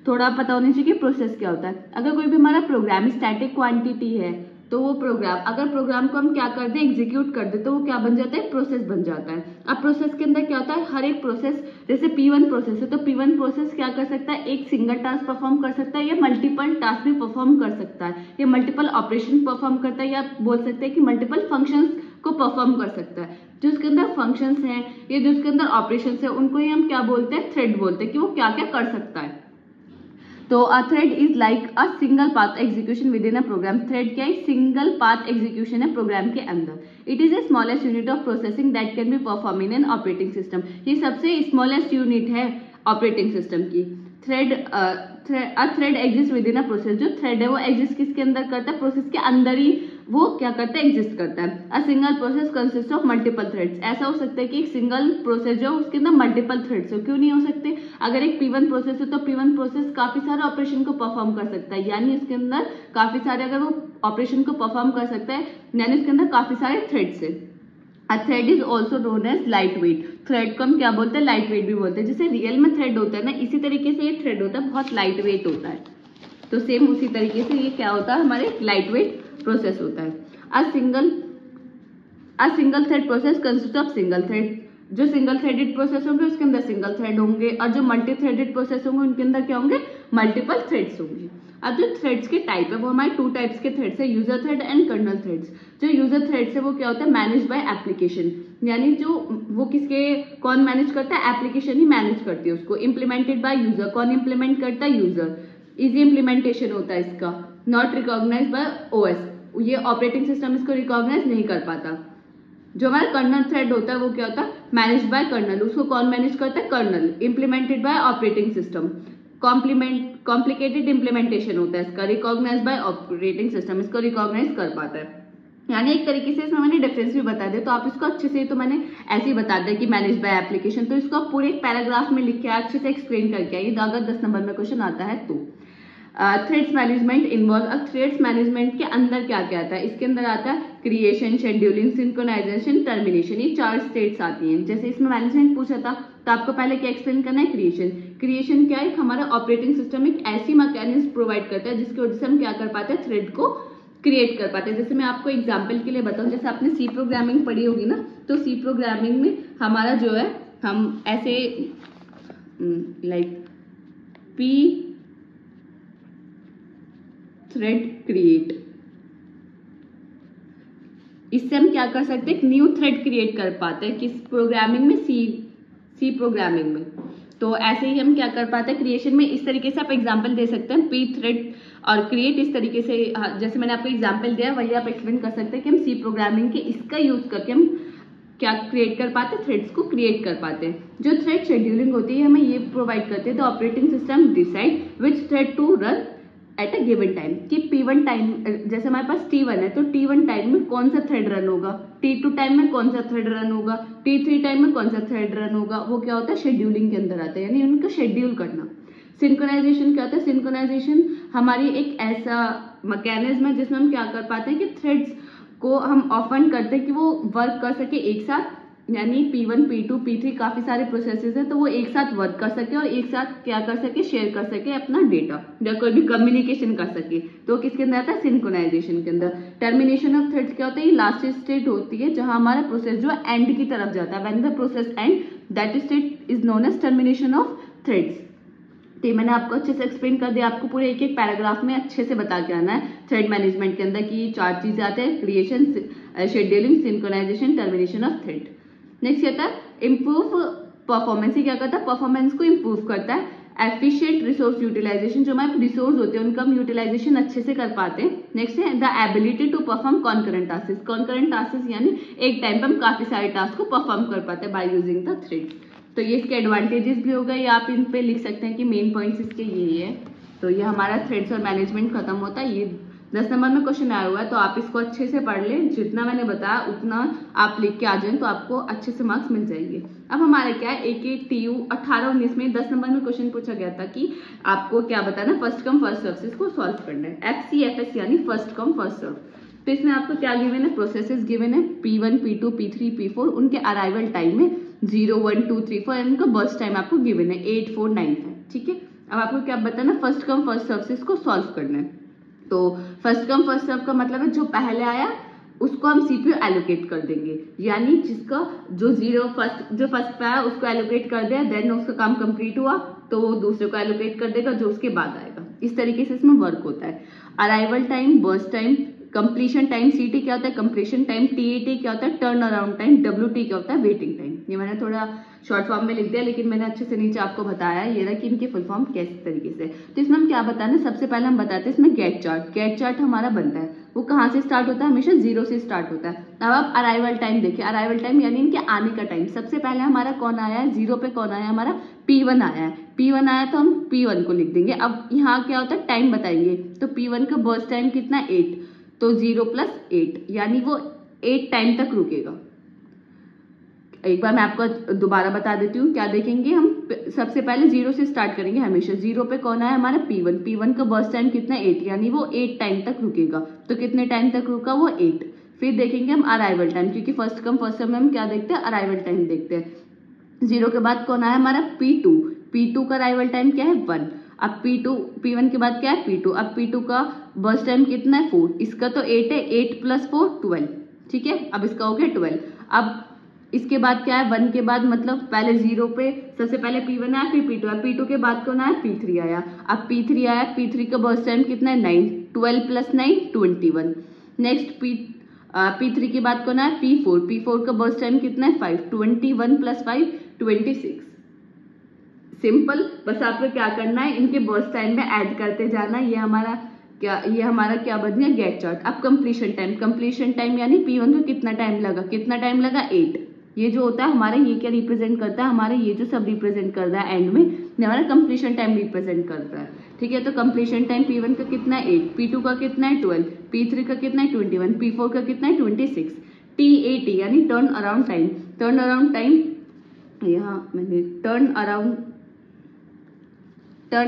थोड़ा पता होना चाहिए कि प्रोसेस क्या होता है। अगर कोई भी हमारा प्रोग्राम स्टैटिक क्वांटिटी है तो वो प्रोग्राम, अगर प्रोग्राम को हम क्या कर दें, एग्जीक्यूट कर दे, तो वो क्या बन जाता है, प्रोसेस बन जाता है। अब प्रोसेस के अंदर क्या होता है, हर एक प्रोसेस, जैसे P1 प्रोसेस है तो P1 प्रोसेस क्या कर सकता है, एक सिंगल टास्क परफॉर्म कर सकता है या मल्टीपल टास्क भी परफॉर्म कर सकता है, या मल्टीपल ऑपरेशन परफॉर्म करता है, या बोल सकते हैं कि मल्टीपल फंक्शंस को परफॉर्म कर सकता है। जो उसके अंदर फंक्शंस हैं या जो उसके अंदर ऑपरेशंस है उनको ही हम क्या बोलते हैं, थ्रेड बोलते हैं, कि वो क्या क्या कर सकता है। तो a thread is like a single path execution within a program. Thread क्या है, सिंगल पाथ एग्जीक्यूशन है प्रोग्राम के अंदर। It is a smallest unit of processing that can be perform in an operating system. ये सबसे smallest unit है operating system की। Thread exist within a process, जो थ्रेड है वो एग्जिस्ट किसके अंदर करता है, प्रोसेस के अंदर ही वो क्या करता है, एग्जिस्ट करता है। A single process consist of multiple threads, ऐसा हो सकता है कि एक सिंगल प्रोसेस जो उसके अंदर मल्टीपल थ्रेड्स हो, क्यों नहीं हो सकते। अगर एक P1 प्रोसेस है तो P1 प्रोसेस काफी सारे ऑपरेशन को परफॉर्म कर सकता है, यानी उसके अंदर काफी सारे, अगर वो ऑपरेशन को परफॉर्म कर सकता है यानी उसके अंदर काफी सारे थ्रेड्स है। A thread is also known as light weight. Thread को हम क्या बोलते हैं, लाइट वेट भी बोलते हैं। जैसे रियल में थ्रेड होता है ना, इसी तरीके से ये थ्रेड होता है, बहुत लाइट वेट होता है। तो सेम उसी तरीके से ये क्या होता है, हमारे लाइट वेट प्रोसेस होता है। A single thread process consist of single thread. जो सिंगल थ्रेडेड प्रोसेस होंगे उसके अंदर सिंगल थ्रेड होंगे, और जो मल्टी थ्रेडेड प्रोसेस होंगे उनके अंदर क्या होंगे, मल्टीपल थ्रेड्स होंगे। अब जो थ्रेड्स के टाइप है वो हमारे 2 टाइप्स के थ्रेड्स है, user thread and kernel threads. जो यूजर थ्रेड्स है वो क्या होता है, मैनेज बाय एप्लीकेशन, यानी जो वो किसके कौन मैनेज करता है, एप्लीकेशन ही मैनेज करती है उसको। इम्प्लीमेंटेड बाय यूजर, कौन इम्प्लीमेंट करता है, यूजर। इजी इम्प्लीमेंटेशन होता है इसका। नॉट रिकॉग्नाइज बाय ओएस, ये ऑपरेटिंग सिस्टम इसको रिकॉग्नाइज नहीं कर पाता। जो हमारा कर्नल थ्रेड होता है वो क्या होता है, मैनेज बाय कर्नल, उसको कौन मैनेज करता है, kernel. Implemented by operating system, complicated implementation होता है इसका। रिकॉग्नाइज बाय ऑपरेटिंग सिस्टम, इसको रिकॉग्नाइज कर पाता है। यानी एक तरीके से इसमें मैंने डिफरेंस भी बता दिया, तो आप इसको अच्छे से, तो मैंने ऐसे ही बता दिया कि मैनेज बाय एप्लीकेशन, तो इसको आप पूरे एक पैराग्राफ में लिख के अच्छे से एक्सप्लेन करके आइए, अगर 10 नंबर में क्वेश्चन आता है तो। थ्रेड्स मैनेजमेंट इन्वॉल्व, अब थ्रेड्स मैनेजमेंट के अंदर क्या क्या आता है, इसके अंदर आता है क्रिएशन, शेड्यूलिंग, सिंक्रोनाइजेशन, टर्मिनेशन, ये 4 स्टेट्स आती हैं। जैसे इसमें मैनेजमेंट पूछा था तो आपको पहले क्या एक्सप्लेन करना है, क्रिएशन। क्रिएशन क्या है, हमारा ऑपरेटिंग सिस्टम एक ऐसी मैकेनिज्म प्रोवाइड करता है जिसकी वजह से हम क्या कर पाते हैं, थ्रेड को क्रिएट कर पाते हैं। जैसे मैं आपको एग्जांपल के लिए बताऊं, जैसे आपने सी प्रोग्रामिंग पढ़ी होगी ना, तो सी प्रोग्रामिंग में हमारा जो है, हम ऐसे लाइक पी थ्रेड क्रिएट, इससे हम क्या कर सकते हैं, न्यू थ्रेड क्रिएट कर पाते हैं। किस प्रोग्रामिंग में, सी प्रोग्रामिंग में। तो ऐसे ही हम क्या कर पाते हैं क्रिएशन में, इस तरीके से आप एग्जांपल दे सकते हैं, पी थ्रेड और क्रिएट, इस तरीके से जैसे मैंने आपको एग्जांपल दिया वही आप एक्सप्लेन कर सकते हैं कि हम सी प्रोग्रामिंग के इसका यूज करके हम क्या क्रिएट कर पाते हैं, थ्रेड्स को क्रिएट कर पाते हैं। जो थ्रेड शेड्यूलिंग होती है हमें ये प्रोवाइड करते हैं, the operating system decide which thread to run at a given time, कि P1 टाइम, जैसे हमारे पास T1 है तो T1 टाइम में कौन सा थ्रेड रन होगा, T2 टाइम में कौन सा थ्रेड रन होगा, T3 टाइम में कौन सा थ्रेड रन होगा, वो क्या होता है, शेड्यूलिंग के अंदर आता है, यानी उनको शेड्यूल करना। सिंक्रोनाइजेशन क्या होता है, सिंक्रोनाइजेशन हमारी एक ऐसा मैकेनिज्म है जिसमें हम क्या कर पाते हैं कि थ्रेड्स को हम ऑफन करते हैं कि वो वर्क कर सके एक साथ, यानी P1, P2, P3 काफी सारे प्रोसेसेस हैं, तो वो एक साथ वर्क कर सके और एक साथ क्या कर सके, शेयर कर सके अपना डेटा या कोई भी कम्युनिकेशन कर सके, तो किसके अंदर आता है, सिंक्रोनाइजेशन के अंदर। टर्मिनेशन ऑफ थ्रेड्स क्या होता है, ये लास्ट स्टेट होती है जहां हमारा प्रोसेस जो एंड की तरफ जाता है, when the process end, that state is known as termination of threads. तो मैंने आपको अच्छे से एक्सप्लेन कर दिया, आपको पूरे एक एक पैराग्राफ में अच्छे से बता के आना है थ्रेड मैनेजमेंट के अंदर की 4 चीजें आते हैं, creation, scheduling, synchronization, termination of thread. Next क्या था, इम्प्रूव परफॉर्मेंस। ये क्या करता है, परफॉर्मेंस को इम्प्रूव करता है। एफिशिएंट रिसोर्स यूटिलाइजेशन, जो हमारे रिसोर्स होते हैं उनका हम यूटिलाइजेशन अच्छे से कर पाते हैं। नेक्स्ट है the ability to perform concurrent task. Concurrent task यानी एक टाइम पर हम काफी सारे टास्क को परफॉर्म कर पाते हैं बाय यूजिंग द थ्रेड। तो ये इसके एडवांटेजेस भी हो गए, आप इन पे लिख सकते हैं कि मेन पॉइंट्स इसके यही है। तो ये हमारा थ्रेड्स और मैनेजमेंट खत्म होता है। ये 10 नंबर में क्वेश्चन आया हुआ है, तो आप इसको अच्छे से पढ़ लें, जितना मैंने बताया उतना आप लिख के आ जाएं तो आपको अच्छे से मार्क्स मिल जाएंगे। अब हमारा क्या है, एक TU 18-19 में 10 नंबर में क्वेश्चन पूछा गया था कि आपको क्या बताना, फर्स्ट कम फर्स्ट सर्व, इसको सॉल्व करना है। FCFS यानी फर्स्ट कम फर्स्ट सर्व। तो इसमें आपको क्या गिवन है, प्रोसेसेस गिवन है P1, P2, P3, P4, उनके अराइवल टाइम में 0, 1, 2, 3, 4, इनका बर्स्ट टाइम आपको गिवन है 8, 4, 9, 5। ठीक है, अब आपको क्या बताना, फर्स्ट कम फर्स्ट सर्व से इसको सॉल्व करना है। तो फर्स्ट कम फर्स्ट सर्व का मतलब है जो पहले आया उसको हम CPU एलोकेट कर देंगे, यानी जिसका जो फर्स्ट पे आया उसको एलोकेट कर दिया, देन उसका काम कंप्लीट हुआ तो वो दूसरे को एलोकेट कर देगा जो उसके बाद आएगा। इस तरीके से इसमें वर्क होता है। Arrival time, burst time, completion time, CT क्या होता है, कंप्लीशन टाइम, TAT क्या होता है, टर्न अराउंड टाइम, WT क्या होता है, वेटिंग टाइम। ये मैंने थोड़ा शॉर्ट फॉर्म में लिख दिया, लेकिन मैंने अच्छे से नीचे आपको बताया ये रहा कि इनके फुल फॉर्म किस तरीके से। तो इसमें हम क्या बताना, सबसे पहले हम बताते हैं इसमें गैट चार्ट। गैट चार्ट हमारा बनता है, वो कहाँ से स्टार्ट होता है, हमेशा 0 से स्टार्ट होता है। अब आप अराइवल टाइम देखिए, अराइवल टाइम यानी इनके आने का टाइम। सबसे पहले हमारा कौन आया है, 0 पे कौन आया है, हमारा P1 आया है। P1 आया तो हम P1 को लिख देंगे। अब यहाँ क्या होता है, टाइम बताएंगे, तो P1 का बर्स्ट टाइम कितना, 8, तो 0 + 8 यानी वो 8 टाइम तक रुकेगा। एक बार मैं आपको दोबारा बता देती हूँ, क्या देखेंगे हम, सबसे पहले 0 से स्टार्ट करेंगे हमेशा। 0 पे कौन आया, हमारा P1। P1 का बर्स्ट टाइम कितना, 8, यानी वो 8 टाइम तक रुकेगा। तो कितने टाइम तक रुका, वो 8। फिर देखेंगे हम अराइवल टाइम, क्योंकि फर्स्ट कम फर्स्ट सर्व में हम क्या देखते हैं, अराइवल टाइम देखते हैं। 0 के बाद कौन आया, हमारा P2। P2 का अराइवल टाइम क्या है, 1। अब P1 के बाद क्या है, P2। अब P2 का बर्स्ट टाइम कितना है, 4। इसका तो 8 है, 8 + 4 12। ठीक है, अब इसका हो गया 12। अब इसके बाद क्या है, 1 के बाद मतलब पहले 0 पे सबसे पहले P1 आया, फिर P2 आया, P2 के बाद कौन आया, P3 आया। अब P3 आया, P3 का बर्स्ट टाइम कितना है 9, 12 + 9 21। नेक्स्ट P3 के बाद कौन आया, P4, P4 का बर्स्ट टाइम कितना है 5, 21 + 5 26। सिंपल, बस आपको क्या करना है, इनके बर्स्ट टाइम में ऐड करते जाना। ये हमारा क्या बन गया, गेट चार्ट। अब कंप्लीशन टाइम यानी P1 को कितना टाइम लगा 8। ये जो होता है हमारा, ये क्या रिप्रेजेंट करता है, हमारे ये जो सब रिप्रेजेंट कर रहा है एंड में, ये हमारा कंप्लीशन टाइम रिप्रेजेंट करता है। ठीक है, तो कंप्लीशन टाइम P1 का कितना है 8, P2 का कितना है 12, P3 का कितना है 21, P4 का कितना है 26। TAT यानी टर्न अराउंड टाइम, यहाँ मैंने टर्न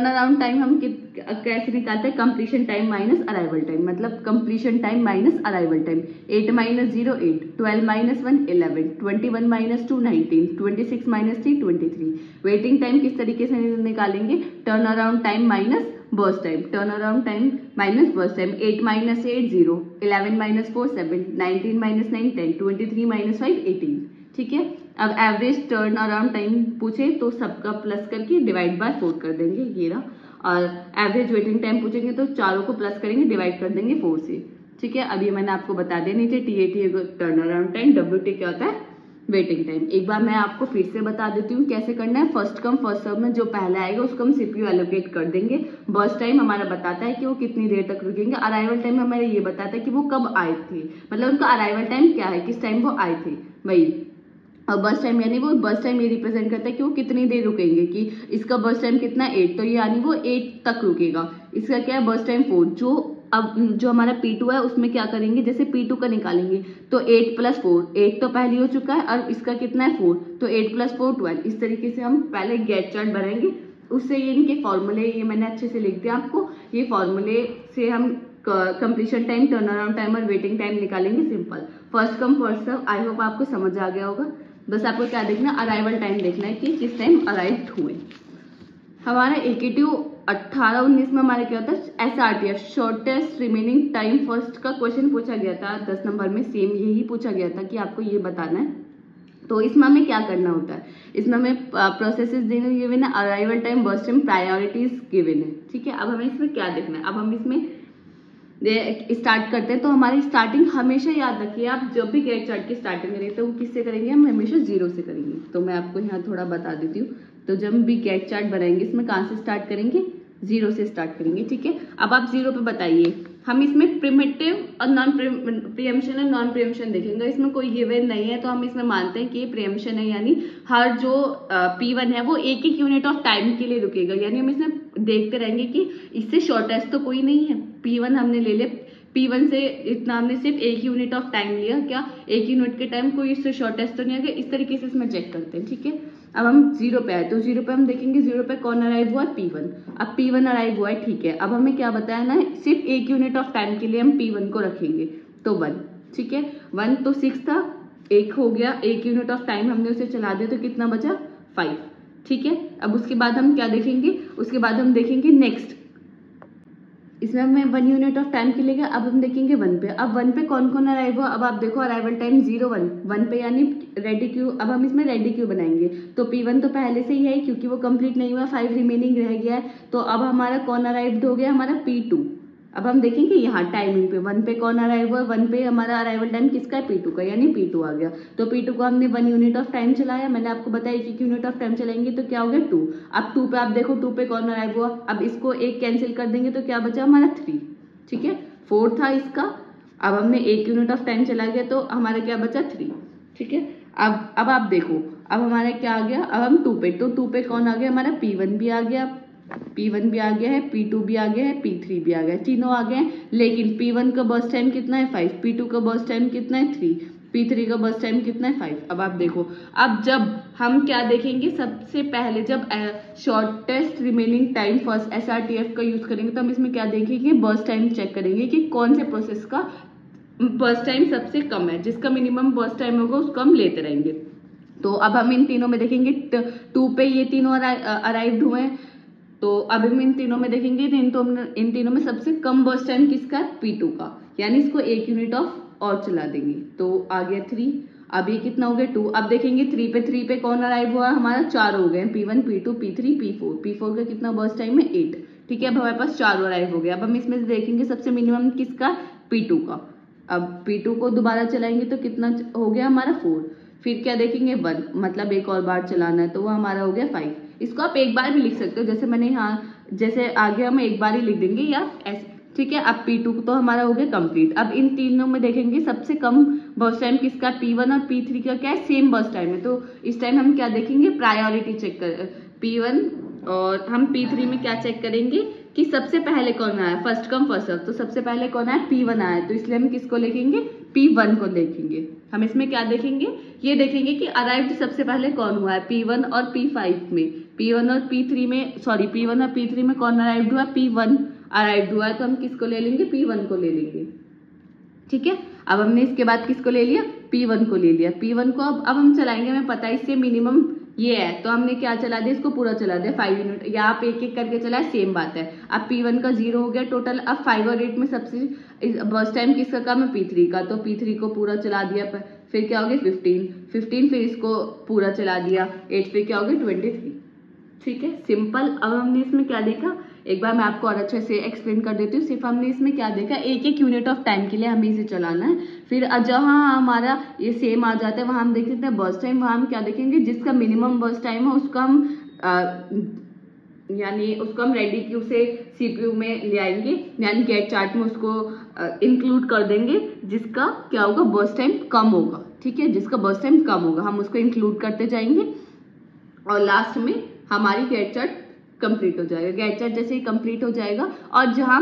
अराउंड टाइम हम कैसे निकालते हैं, completion time minus arrival time, मतलब completion time minus arrival time. 8 - 0 8, 12 - 1 11, 21 - 2 19, 26 - 3 23। Waiting time किस तरीके से निकालेंगे, turn around time minus burst time, 8 - 8 0, 11 - 4 7, 19 - 9 10, 23 - 5 18। ठीक है, अब एवरेज टर्न अराउंड टाइम पूछे तो सबका प्लस करके डिवाइड बाय 4 कर देंगे, ये रहा। और एवरेज वेटिंग टाइम पूछेंगे तो चारों को प्लस करेंगे, डिवाइड कर देंगे 4 से। ठीक है, अब ये मैंने आपको बता दिया नीचे, TAT turn around time, WT क्या होता है, वेटिंग टाइम। एक बार मैं आपको फिर से बता देती हूँ कैसे करना है। फर्स्ट कम फर्स्ट सर्व में जो पहला आएगा उसको हम CPU एलोकेट कर देंगे। बर्स्ट टाइम हमारा बताता है कि वो कितनी देर तक रुकेंगे। अराइवल टाइम हमारा ये बताता है कि वो कब आए थे, मतलब उनका अराइवल टाइम क्या है, किस टाइम वो आए थे, वही। और बस टाइम यानी वो बस टाइम ये रिप्रेजेंट करता है कि वो कितनी देर रुकेंगे, कि इसका बस टाइम कितना 8, तो ये यानी वो 8 तक रुकेगा। इसका क्या है, बस टाइम 4। जो हमारा P2 है उसमें क्या करेंगे, जैसे P2 का निकालेंगे तो 8 + 4, 8 तो पहले हो चुका है और इसका कितना है 4, तो 8 + 4 12। इस तरीके से हम पहले गेट चार्ट बनाएंगे। उससे ये इनके फॉर्मूले, ये मैंने अच्छे से लिख दिया आपको, ये फॉर्मूले से हम completion time, turn around time और वेटिंग टाइम निकालेंगे। Simple, first come first serve. I hope आपको समझ आ गया होगा। बस आपको क्या देखना, अराइवल टाइम देखना है कि किस टाइम अराइव हुए। हमारा AKTU 18-19 में हमारा क्या होता है, SRTF shortest remaining time first का क्वेश्चन पूछा गया था 10 नंबर में। सेम यही पूछा गया था कि आपको ये बताना है। तो इसमें हमें क्या करना होता है, इसमें हमें प्रोसेसेस देने गिवन है, arrival time, burst time, priorities given है। ठीक है, अब हमें इसमें क्या देखना है, अब हम इसमें स्टार्ट करते हैं। तो हमारी स्टार्टिंग हमेशा याद रखिए, आप जब भी गेट चार्ट की स्टार्टिंग करेंगे तो वो किससे करेंगे, हम हमेशा 0 से करेंगे। तो मैं आपको यहाँ थोड़ा बता देती हूँ। तो जब भी गेट चार्ट बनाएंगे इसमें कहाँ से स्टार्ट करेंगे, 0 से स्टार्ट करेंगे। ठीक है, अब आप 0 पे बताइए, हम इसमें प्रिमिटिव और नॉन प्रियम्पशन और नॉन प्रियम्पशन देखेंगे। इसमें कोई गिवन नहीं है तो हम इसमें मानते हैं कि ये प्रियम्पशन है, यानी हर जो P1 है वो एक यूनिट ऑफ टाइम के लिए रुकेगा। यानी हम इसमें देखते रहेंगे कि इससे शॉर्टेस्ट तो कोई नहीं है। P1 हमने ले लिया, P1 से इतना हमने सिर्फ 1 यूनिट ऑफ टाइम लिया, क्या 1 यूनिट के टाइम कोई इससे शॉर्टेस्ट तो नहीं आ गया। इस तरीके से इसमें चेक करते हैं। ठीक है, अब हम 0 पे आए तो 0 पे हम देखेंगे 0 पे कौन अराइव हुआ है, P1। अब P1 अराइव हुआ है, ठीक है। अब हमें क्या बताया ना, सिर्फ 1 यूनिट ऑफ टाइम के लिए हम P1 को रखेंगे, तो 1। ठीक है, 1 तो 6 था, 1 हो गया, 1 यूनिट ऑफ टाइम हमने उसे चला दिया तो कितना बचा 5। ठीक है, अब उसके बाद हम क्या देखेंगे, उसके बाद हम देखेंगे नेक्स्ट, इसमें हमें 1 यूनिट ऑफ टाइम के लिए। अब हम देखेंगे 1 पे। अब 1 पे कौन कौन अराइव हुआ, अब आप देखो अराइवल टाइम 0 1 1 पे यानी रेडी क्यू। अब हम इसमें रेडी क्यू बनाएंगे तो P1 तो पहले से ही है क्योंकि वो कंप्लीट नहीं हुआ, 5 रिमेनिंग रह गया है। तो अब हमारा कौन अराइव्ड हो गया, हमारा P2। अब हम देखेंगे यहाँ टाइमिंग पे 1 पे कौन अराइव हुआ, 1 पे हमारा अराइवल टाइम किसका है, P2 का, यानी P2 आ गया। तो P2 को हमने 1 यूनिट ऑफ टाइम चलाया, मैंने आपको बताया 1 यूनिट ऑफ टाइम चलाएंगे तो क्या हो गया 2। अब 2 पे आप देखो 2 पे कौन अराइव हुआ, अब इसको 1 कैंसिल कर देंगे तो क्या बचा हमारा 3। ठीक है, 4 था इसका, अब हमने 1 यूनिट ऑफ टाइम चला गया तो हमारा क्या बचा 3। ठीक है, अब आप देखो अब हमारा क्या आ गया, अब हम 2 पे, तो 2 पे कौन आ गया, हमारा P1 भी आ गया, P1 भी आ गया है, P2 भी आ गया है, P3 भी आ गया है, तीनों आ गए हैं। लेकिन P1 का बर्स्ट टाइम कितना है 5, P2 का बर्स्ट टाइम कितना है 3, P3 का बर्स्ट टाइम कितना है 5। अब आप देखो, अब जब हम क्या देखेंगे, सबसे पहले जब shortest remaining time first SRTF का यूज करेंगे तो हम इसमें क्या देखेंगे, बर्स्ट टाइम चेक करेंगे कि कौन से प्रोसेस का बर्स्ट टाइम सबसे कम है, जिसका मिनिमम बर्स्ट टाइम होगा उसको हम लेते रहेंगे। तो अब हम इन तीनों में देखेंगे 2 पे ये तीनों अराइव्ड हुए हैं, तो अब हम इन तीनों में देखेंगे इन तीनों में सबसे कम बर्स्ट टाइम किसका है, P2 का, यानी इसको 1 यूनिट ऑफ और चला देंगे तो आ गया 3। अब ये कितना हो गया 2। अब देखेंगे 3 पे कौन अराइव हुआ हमारा, 4 हो गए, P1 P2 P3 P4। P4 का कितना बर्स्ट टाइम है 8। ठीक है, अब हमारे पास 4 अराइव हो गया। अब हम इसमें से देखेंगे सबसे मिनिमम किसका, P2 का। अब P2 को दोबारा चलाएंगे तो कितना हो गया हमारा 4। फिर क्या देखेंगे 1, मतलब एक और बार चलाना है तो वो हमारा हो गया 5। इसको आप एक बार भी लिख सकते हो, जैसे मैंने यहाँ जैसे आगे हम एक बार ही लिख देंगे या ऐसे। ठीक है, अब P2 तो हमारा हो गया कंप्लीट। अब इन तीनों में देखेंगे सबसे कम बर्स्ट टाइम किसका, P1 और P3 का क्या है, सेम बर्स्ट टाइम है। तो इस टाइम हम क्या देखेंगे, प्रायोरिटी चेक कर P1 और हम P3 में क्या चेक करेंगे कि सबसे पहले कौन आया, फर्स्ट कम फर्स्ट सर्व। तो सबसे पहले कौन आया, P1 आया, तो इसलिए हम किसको लिखेंगे, P1 को देखेंगे। हम इसमें क्या देखेंगे, ये देखेंगे कि अराइव्ड सबसे पहले कौन हुआ है, P1 और P5 में। P1 और P3 में कौन अराइव्ड हुआ, P1 अराइव्ड हुआ है, तो हम किसको ले लेंगे, P1 को ले लेंगे। ठीक है, अब हमने इसके बाद किसको ले लिया, P1 को ले लिया। P1 को अब हम चलाएंगे, हमें पता है इससे मिनिमम ये है, तो हमने क्या चला दिया, इसको पूरा चला दिया 5 यूनिट, या आप एक एक करके चलाए, सेम बात है। अब P1 का 0 हो गया टोटल। अब 5 और 8 में सबसे बर्स्ट टाइम किसका कम है, P3 का, तो P3 को पूरा चला दिया। फिर क्या हो गया 15, फिर इसको पूरा चला दिया 8, फिर क्या हो गया 23। ठीक है, सिंपल। अब हमने इसमें क्या देखा, एक बार मैं आपको और अच्छे से एक्सप्लेन कर देती हूँ। सिर्फ हमने इसमें क्या देखा, एक एक यूनिट ऑफ टाइम के लिए हमें इसे चलाना है। फिर जहाँ हमारा ये सेम आ जाता है वहां हम देख लेते हैं बर्स्ट टाइम। वहां हम क्या देखेंगे, जिसका मिनिमम बर्स्ट टाइम है उसका हम उसको हम रेडी क्यू से CPU में ले आएंगे, यानी गेट चार्ट में उसको इंक्लूड कर देंगे, जिसका क्या होगा, बर्स्ट टाइम कम होगा। ठीक है, जिसका बर्स्ट टाइम कम होगा हम उसको इंक्लूड करते जाएंगे और लास्ट में हमारी गेट चार्ट कंप्लीट हो जाएगा। गेट चार्ट जैसे ही कंप्लीट हो जाएगा और जहां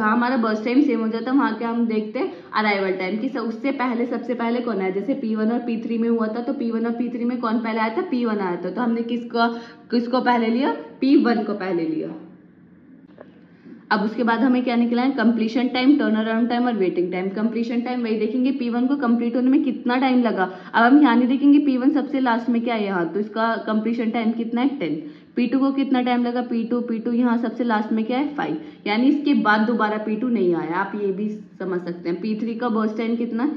हमारा बर्स्ट टाइम सेम हो जाता है वहां क्या हम देखते हैं अराइवल टाइम की। उससे पहले सबसे पहले कौन आया, जैसे P1 और P3 में हुआ था, तो P1 और P3 में कौन पहले आया था, P1 आया था, तो हमने किसको पहले लिया, P1 को पहले लिया। अब उसके बाद हमें क्या निकला है, completion time, turn around time और वेटिंग टाइम। कंप्लीशन टाइम वही देखेंगे P1 को कंप्लीट होने में कितना टाइम लगा। अब हम यहाँ नहीं देखेंगे P1 सबसे लास्ट में क्या है यहाँ, तो इसका कंप्लीशन टाइम कितना है 10। P2 को कितना टाइम लगा, P2 यहाँ सबसे लास्ट में क्या है 5, यानी इसके बाद दोबारा P2 नहीं आया। आप ये भी समझ सकते हैं। P3 का बर्स्ट टाइम कितना है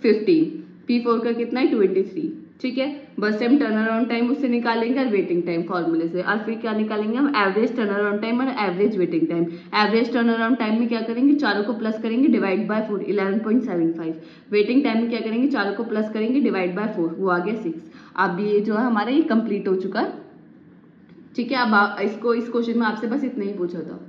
15, P4 का कितना है 23। ठीक है, burst time, turn around time उससे निकालेंगे और वेटिंग टाइम फॉर्मूले से, और फिर क्या निकालेंगे हम, एवरेज टर्न अराउंड टाइम और average waiting time. Average turn around time में क्या करेंगे, चारों को प्लस करेंगे, डिवाइड बाय 4, 11.75। वेटिंग टाइम में क्या करेंगे, चारों को प्लस करेंगे, डिवाइड बाय 4, वो आ गया 6। अब ये जो है हमारा ये कंप्लीट हो चुका है। ठीक है, अब इस क्वेश्चन में आपसे बस इतना ही पूछा था।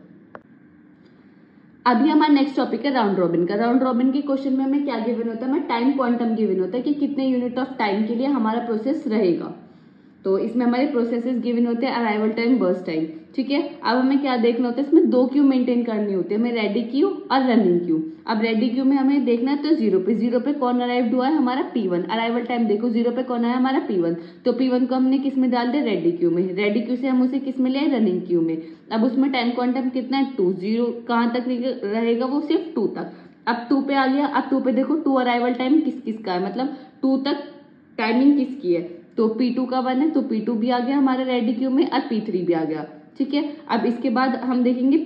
अभी हमारा नेक्स्ट टॉपिक है राउंड रॉबिन का। राउंड रॉबिन के क्वेश्चन में हमें क्या गिवन होता है, हमें टाइम क्वांटम गिवन होता है कि कितने यूनिट ऑफ टाइम के लिए हमारा प्रोसेस रहेगा। तो इसमें हमारे प्रोसेसेस गिवन होते हैं, अराइवल टाइम, बर्स्ट टाइम। ठीक है, अब हमें क्या देखना होता है, इसमें 2 क्यू मेंटेन करनी होती है हमें, रेडी क्यू और रनिंग क्यू। अब रेडी क्यू में हमें देखना है तो 0 पे कौन अराइव्ड हुआ है, हमारा P1। अराइवल टाइम देखो 0 पे कौन आया, हमारा P1, तो P1 को हमने किस में डाल दिया, रेडी क्यू में। रेडी क्यू से हम उसे किस में ले आए, रनिंग क्यू में। अब उसमें टाइम क्वांटम कितना है 2, 0 कहाँ तक रहेगा, वो सिर्फ 2 तक। अब 2 पे आ गया। अब 2 पे देखो 2 अराइवल टाइम किस का है, मतलब 2 तक टाइमिंग किसकी है, तो P2 का 1 है, तो P2 भी आ गया हमारे रेडी क्यू में और P3 भी आ गया। ठीक है, अब इसके बाद हम देखेंगे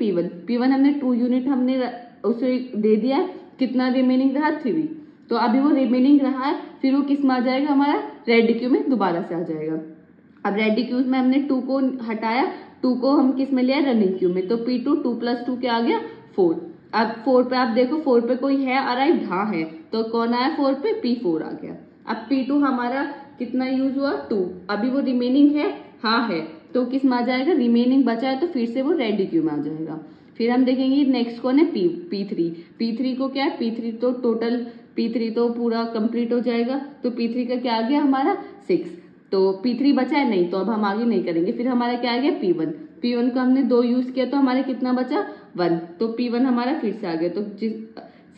P1 हमने 2 यूनिट हमने उसे दे दिया, कितना रिमेनिंग रहा 3, तो अभी वो रिमेनिंग रहा है, फिर वो किस में आ जाएगा, हमारा रेडी क्यू में दोबारा से आ जाएगा। अब रेडी क्यू में हमने 2 को हटाया, 2 को हम किस में लिया, रनिंग क्यू में, तो P2 2 + 2 क्या आ गया 4। अब 4 पे आप देखो 4 पे कोई है अराइव, हाँ है, तो कौन आया 4 पे, P4 आ गया। अब P2 हमारा कितना यूज हुआ 2, अभी वो रिमेनिंग है, हाँ है, तो किस में आ जाएगा, रिमेनिंग बचा है तो फिर से वो रेडी क्यू में आ जाएगा। फिर हम देखेंगे नेक्स्ट कौन है, P3 को क्या है, P3 तो पूरा कंप्लीट हो जाएगा, तो P3 का क्या आ गया हमारा 6, तो P3 बचा है नहीं, तो अब हम आगे नहीं करेंगे। फिर हमारा क्या आ गया P1 को हमने 2 यूज किया तो हमारे कितना बचा 1, तो P1 हमारा फिर से आ गया, तो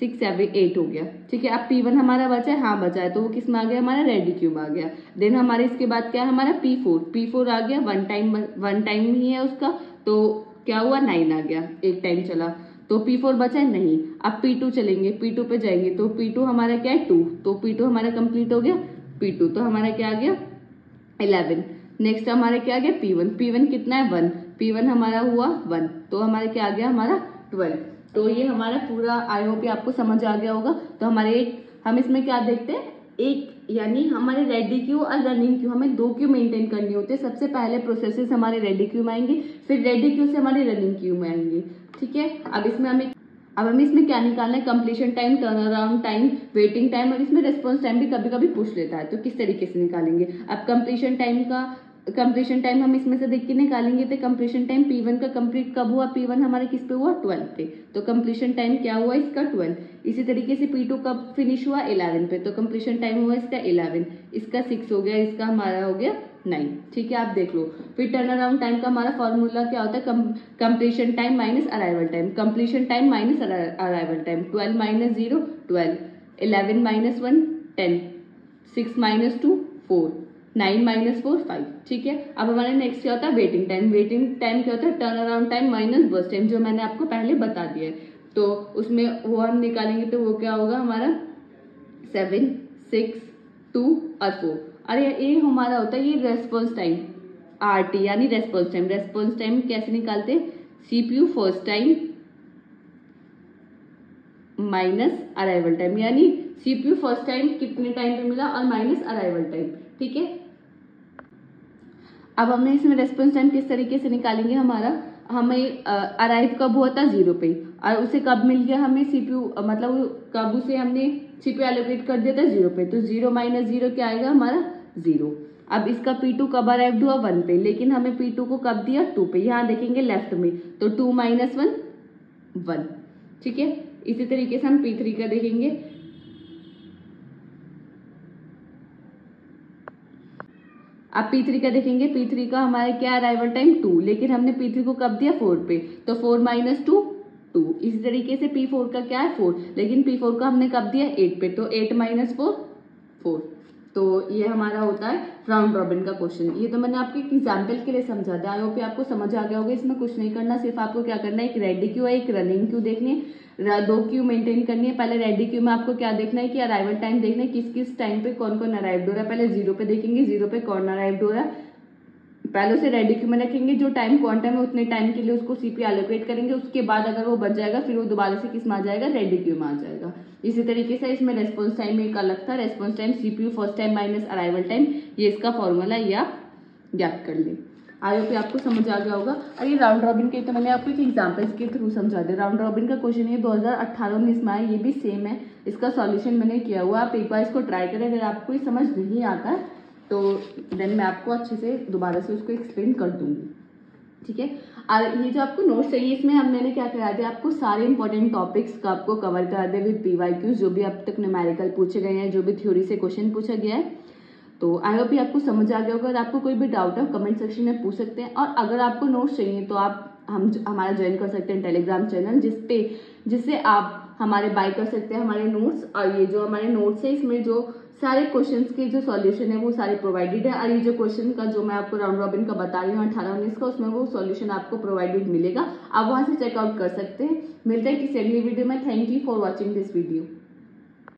6 7 8 हो गया। ठीक है, अब P1 हमारा बचा है, हाँ बचा है, तो वो किस में आ गया, हमारा रेडी क्यू में आ गया। देन हमारे इसके बाद क्या है, हमारा P4 आ गया, 1 टाइम ही है उसका, तो क्या हुआ 9 आ गया, एक टाइम चला, तो P4 बचा है नहीं। अब P2 चलेंगे, P2 पे जाएंगे, तो P2 हमारा क्या है 2, तो P2 हमारा कंप्लीट हो गया। P2 तो हमारा क्या आ गया 11। नेक्स्ट हमारा क्या आ गया P1 कितना है 1, P1 हमारा हुआ 1, तो हमारा क्या आ गया हमारा 12। तो ये हमारा पूरा, आई होप आपको समझ आ गया होगा। तो हम इसमें क्या देखते हैं, एक यानी हमारे रेडी क्यू और रनिंग क्यू, हमें 2 क्यू मेंटेन करनी होती है। सबसे पहले प्रोसेसेस हमारे रेडी क्यू में आएंगे, फिर रेडी क्यू से हमारे रनिंग क्यू में आएंगे। ठीक है, अब हमें इसमें क्या निकालना है, completion time, turn around time, waiting time, और इसमें रेस्पॉन्स टाइम भी कभी कभी पूछ लेता है, तो किस तरीके से निकालेंगे। अब कंप्लीशन टाइम हम इसमें से देख के निकालेंगे, तो कंप्लीशन टाइम P1 का कंप्लीट कब हुआ, P1 हमारे किस पे हुआ, 12 पे, तो कंप्लीशन टाइम क्या हुआ इसका 12। इसी तरीके से P2 कब फिनिश हुआ, 11 पे, तो कंप्लीशन टाइम हुआ इसका 11, इसका 6 हो गया, इसका हमारा हो गया 9। ठीक है, आप देख लो। फिर टर्न अराउंड टाइम का हमारा फॉर्मूला क्या होता है, completion time minus arrival time, completion time minus arrival time, 12 minus 0 12, 11 minus 1 10, 6 minus 2 4, 9 minus 4 5। ठीक है, अब हमारे नेक्स्ट क्या होता है, वेटिंग टाइम। वेटिंग टाइम क्या होता है, turn around time minus burst time, जो मैंने आपको पहले बता दिया है। तो उसमें वो हम निकालेंगे, तो वो क्या होगा हमारा 7 6 2 और 4। और ये हमारा होता है ये रेस्पॉन्स टाइम, RT यानी रेस्पॉन्स टाइम। रेस्पॉन्स टाइम कैसे निकालते हैं, CPU first time minus arrival time, यानी CPU फर्स्ट टाइम कितने टाइम पे मिला और माइनस अराइवल टाइम। ठीक है, अब हमने इसमें रेस्पॉन्स टाइम किस तरीके से निकालेंगे, हमें अराइव कब हुआ था 0 पे, और उसे कब मिल गया हमें CPU, मतलब कब उसे हमने CPU एलोकेट कर दिया था 0 पे, तो 0 माइनस 0 क्या आएगा हमारा 0। अब इसका P2 कब अराइव्ड हुआ 1 पे, लेकिन हमें P2 को कब दिया 2 पे, यहाँ देखेंगे लेफ्ट में, तो 2 माइनस 1 1। ठीक है, इसी तरीके से हम P3 का देखेंगे। अब P3 का देखेंगे, P3 का हमारे क्या अराइवल टाइम 2, लेकिन हमने P3 को कब दिया 4 पे, तो 4 माइनस 2 2। इसी तरीके से P4 का क्या है 4, लेकिन P4 का हमने कब दिया 8 पे, तो 8 माइनस 4 4। तो ये हमारा होता है राउंड रॉबिन का क्वेश्चन। ये तो मैंने आपके एक एग्जाम्पल के लिए समझा दिया, आई होप आपको समझ आ गया होगा। इसमें कुछ नहीं करना, सिर्फ आपको क्या करना है, एक रेडी क्यू है, एक रनिंग क्यू देखनी है, 2 क्यू मेंटेन करनी है। पहले रेडी क्यू में आपको क्या देखना है कि अराइवल टाइम देखना है, किस किस टाइम पे कौन कौन अराइव्ड हो रहा है। पहले 0 पे देखेंगे, 0 पे कौन अराइव्ड हो रहा है, पहले उसे रेडी क्यू में रखेंगे, जो टाइम क्वांटम है उतने टाइम के लिए उसको CPU एलोकेट करेंगे। उसके बाद अगर वो बच जाएगा, फिर वो दोबारा से किस में आ जाएगा, रेडी क्यू में आ जाएगा। इसी तरीके से इसमें रेस्पॉन्स टाइम एक अलग था, response time CPU first time minus arrival time, ये इसका फॉर्मूला, ये आप याद कर लें। आई होप आपको समझ आ गया होगा। और ये राउंड रॉबिन के तो मैंने आपको एक एग्जाम्पल्स के थ्रू समझा दिया। राउंड रॉबिन का क्वेश्चन ये 2018-19 में आया, ये भी सेम है, इसका सॉल्यूशन मैंने किया हुआ। आप एक बार इसको ट्राई करें, अगर आपको ये समझ नहीं आता है तो देन मैं आपको अच्छे से दोबारा से उसको एक्सप्लेन कर दूंगी। ठीक है, और ये जो आपको नोट्स चाहिए, इसमें मैंने क्या करा दिया, आपको सारे इंपॉर्टेंट टॉपिक्स का आपको कवर करा दिया विद PYQs, जो भी अब तक न्यूमेरिकल पूछे गए हैं, जो भी थ्योरी से क्वेश्चन पूछा गया है। तो आई होप ये आपको समझ आ गया होगा। अगर आपको कोई भी डाउट है कमेंट सेक्शन में पूछ सकते हैं, और अगर आपको नोट्स चाहिए तो आप हमारा ज्वाइन कर सकते हैं टेलीग्राम चैनल, जिससे आप हमारे बाय कर सकते हैं हमारे नोट्स। और ये जो हमारे नोट्स है, इसमें जो सारे क्वेश्चंस के जो सॉल्यूशन है वो सारे प्रोवाइडेड है। और ये जो क्वेश्चन का जो मैं आपको राउंड रॉबिन का बता रही हूँ 18-19 का, उसमें वो सॉल्यूशन आपको प्रोवाइडेड मिलेगा, आप वहां से चेकआउट कर सकते हैं। मिलते हैं किसी अगली वीडियो में। Thank you for watching this video.